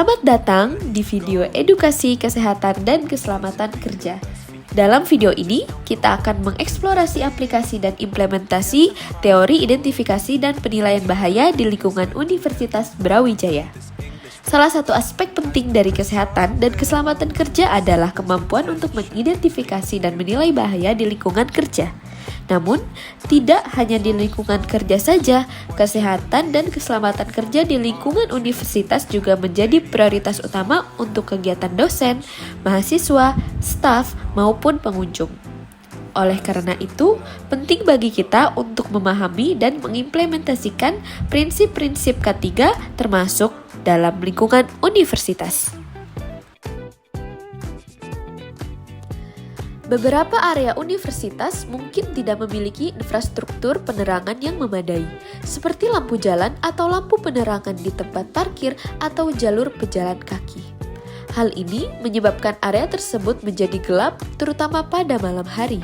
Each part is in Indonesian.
Selamat datang di video edukasi kesehatan dan keselamatan kerja. Dalam video ini, kita akan mengeksplorasi aplikasi dan implementasi teori identifikasi dan penilaian bahaya di lingkungan Universitas Brawijaya. Salah satu aspek penting dari kesehatan dan keselamatan kerja adalah kemampuan untuk mengidentifikasi dan menilai bahaya di lingkungan kerja. Namun, tidak hanya di lingkungan kerja saja, kesehatan dan keselamatan kerja di lingkungan universitas juga menjadi prioritas utama untuk kegiatan dosen, mahasiswa, staf, maupun pengunjung. Oleh karena itu, penting bagi kita untuk memahami dan mengimplementasikan prinsip-prinsip K3 termasuk dalam lingkungan universitas. Beberapa area universitas mungkin tidak memiliki infrastruktur penerangan yang memadai, seperti lampu jalan atau lampu penerangan di tempat parkir atau jalur pejalan kaki. Hal ini menyebabkan area tersebut menjadi gelap, terutama pada malam hari.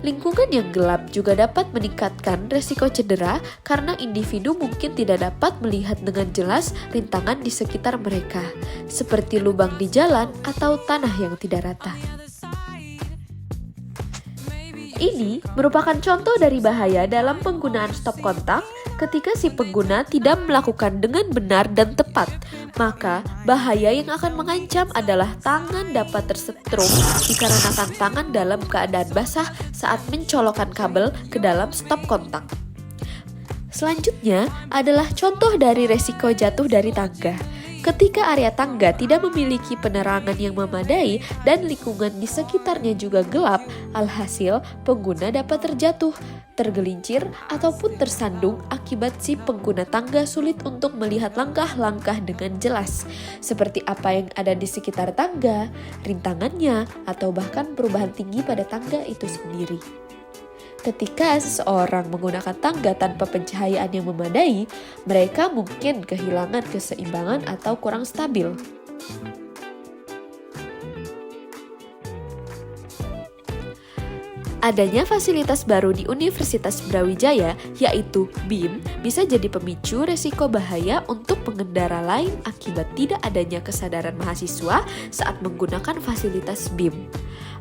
Lingkungan yang gelap juga dapat meningkatkan resiko cedera karena individu mungkin tidak dapat melihat dengan jelas rintangan di sekitar mereka, seperti lubang di jalan atau tanah yang tidak rata. Ini merupakan contoh dari bahaya dalam penggunaan stop kontak ketika si pengguna tidak melakukan dengan benar dan tepat. Maka, bahaya yang akan mengancam adalah tangan dapat tersetrum dikarenakan tangan dalam keadaan basah saat mencolokkan kabel ke dalam stop kontak. Selanjutnya adalah contoh dari resiko jatuh dari tangga. Ketika area tangga tidak memiliki penerangan yang memadai dan lingkungan di sekitarnya juga gelap, alhasil pengguna dapat terjatuh, tergelincir, ataupun tersandung akibat si pengguna tangga sulit untuk melihat langkah-langkah dengan jelas, seperti apa yang ada di sekitar tangga, rintangannya, atau bahkan perubahan tinggi pada tangga itu sendiri. Ketika seseorang menggunakan tangga tanpa pencahayaan yang memadai, mereka mungkin kehilangan keseimbangan atau kurang stabil. Adanya fasilitas baru di Universitas Brawijaya, yaitu BIM, bisa jadi pemicu resiko bahaya untuk pengendara lain akibat tidak adanya kesadaran mahasiswa saat menggunakan fasilitas BIM.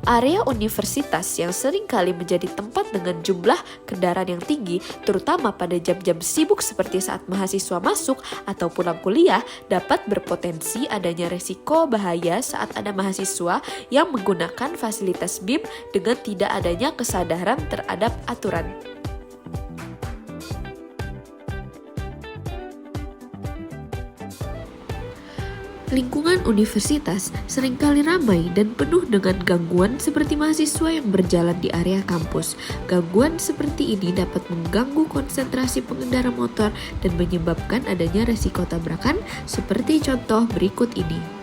Area universitas yang seringkali menjadi tempat dengan jumlah kendaraan yang tinggi, terutama pada jam-jam sibuk seperti saat mahasiswa masuk atau pulang kuliah, dapat berpotensi adanya resiko bahaya saat ada mahasiswa yang menggunakan fasilitas BIM dengan tidak adanya kesadaran terhadap aturan. Lingkungan universitas seringkali ramai dan penuh dengan gangguan seperti mahasiswa yang berjalan di area kampus. Gangguan seperti ini dapat mengganggu konsentrasi pengendara motor dan menyebabkan adanya resiko tabrakan seperti contoh berikut ini.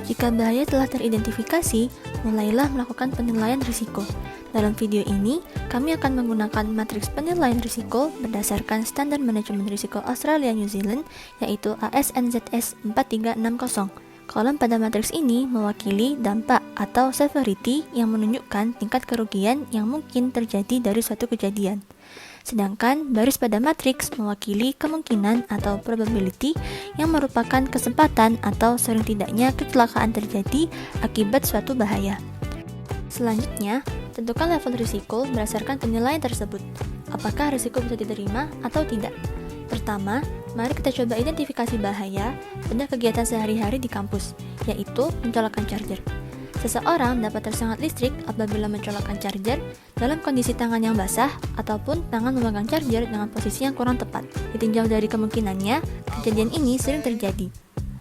Jika bahaya telah teridentifikasi, mulailah melakukan penilaian risiko. Dalam video ini, kami akan menggunakan matriks penilaian risiko berdasarkan Standar Manajemen Risiko Australia New Zealand, yaitu ASNZS 4360. Kolom pada matriks ini mewakili dampak atau severity yang menunjukkan tingkat kerugian yang mungkin terjadi dari suatu kejadian. Sedangkan baris pada matriks mewakili kemungkinan atau probability yang merupakan kesempatan atau sering tidaknya kecelakaan terjadi akibat suatu bahaya. Selanjutnya, tentukan level risiko berdasarkan penilaian tersebut. Apakah risiko bisa diterima atau tidak? Pertama, mari kita coba identifikasi bahaya pada kegiatan sehari-hari di kampus, yaitu mencolokkan charger. Seseorang dapat tersengat listrik apabila mencolokkan charger dalam kondisi tangan yang basah ataupun tangan memegang charger dengan posisi yang kurang tepat. Ditinjau dari kemungkinannya, kejadian ini sering terjadi.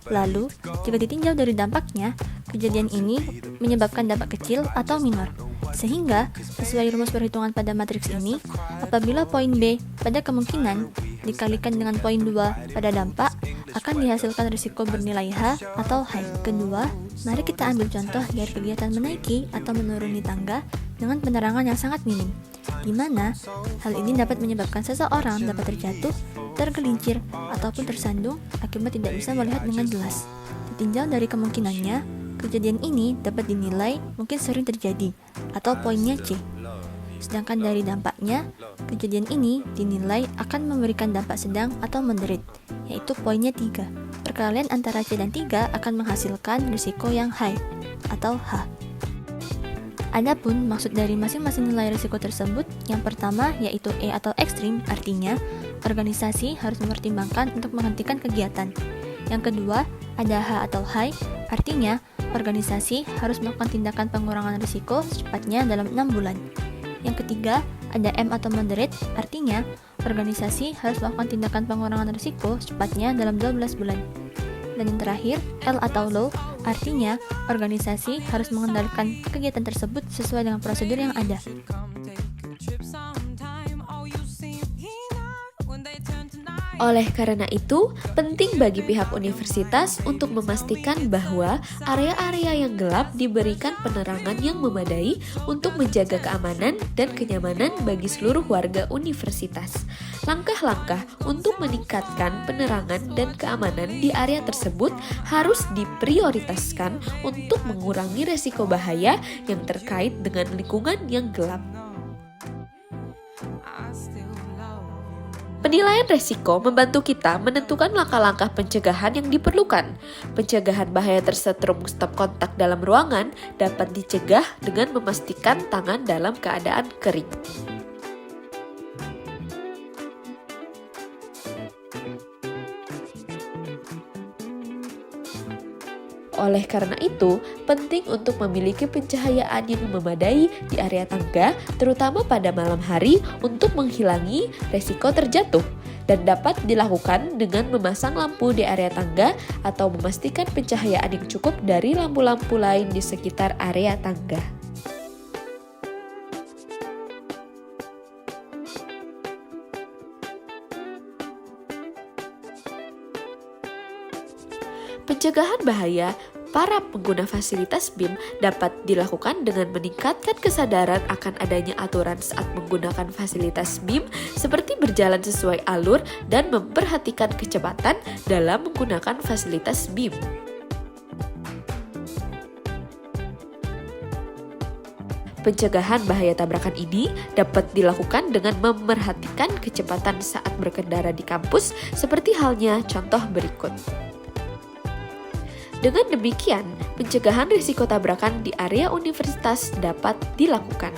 Lalu, jika ditinjau dari dampaknya, kejadian ini menyebabkan dampak kecil atau minor. Sehingga, sesuai rumus perhitungan pada matriks ini, apabila poin B pada kemungkinan dikalikan dengan poin 2 pada dampak, akan dihasilkan risiko bernilai H atau high. Kedua, mari kita ambil contoh dari kegiatan menaiki atau menuruni tangga dengan penerangan yang sangat minim, di mana hal ini dapat menyebabkan seseorang dapat terjatuh, tergelincir, ataupun tersandung akibat tidak bisa melihat dengan jelas. Ditinjau dari kemungkinannya, kejadian ini dapat dinilai mungkin sering terjadi, atau poinnya C. Sedangkan dari dampaknya, kejadian ini dinilai akan memberikan dampak sedang atau moderate, yaitu poinnya 3. Perkalian antara C dan 3 akan menghasilkan risiko yang high, atau H. Adapun maksud dari masing-masing nilai risiko tersebut, yang pertama yaitu E atau ekstrim, artinya organisasi harus mempertimbangkan untuk menghentikan kegiatan. Yang kedua, ada H atau high, artinya organisasi harus melakukan tindakan pengurangan risiko secepatnya dalam 6 bulan. Yang ketiga, ada M atau moderate, artinya organisasi harus melakukan tindakan pengurangan risiko secepatnya dalam 12 bulan. Dan yang terakhir, L atau low, artinya organisasi harus mengendalikan kegiatan tersebut sesuai dengan prosedur yang ada. Oleh karena itu, penting bagi pihak universitas untuk memastikan bahwa area-area yang gelap diberikan penerangan yang memadai untuk menjaga keamanan dan kenyamanan bagi seluruh warga universitas. Langkah-langkah untuk meningkatkan penerangan dan keamanan di area tersebut harus diprioritaskan untuk mengurangi resiko bahaya yang terkait dengan lingkungan yang gelap. Penilaian resiko membantu kita menentukan langkah-langkah pencegahan yang diperlukan. Pencegahan bahaya tersetrum stop kontak dalam ruangan dapat dicegah dengan memastikan tangan dalam keadaan kering. Oleh karena itu, penting untuk memiliki pencahayaan yang memadai di area tangga, terutama pada malam hari untuk menghilangi resiko terjatuh, dan dapat dilakukan dengan memasang lampu di area tangga atau memastikan pencahayaan yang cukup dari lampu-lampu lain di sekitar area tangga. Pencegahan bahaya para pengguna fasilitas BIM dapat dilakukan dengan meningkatkan kesadaran akan adanya aturan saat menggunakan fasilitas BIM seperti berjalan sesuai alur dan memperhatikan kecepatan dalam menggunakan fasilitas BIM. Pencegahan bahaya tabrakan ini dapat dilakukan dengan memerhatikan kecepatan saat berkendara di kampus seperti halnya contoh berikut. Dengan demikian, pencegahan risiko tabrakan di area universitas dapat dilakukan.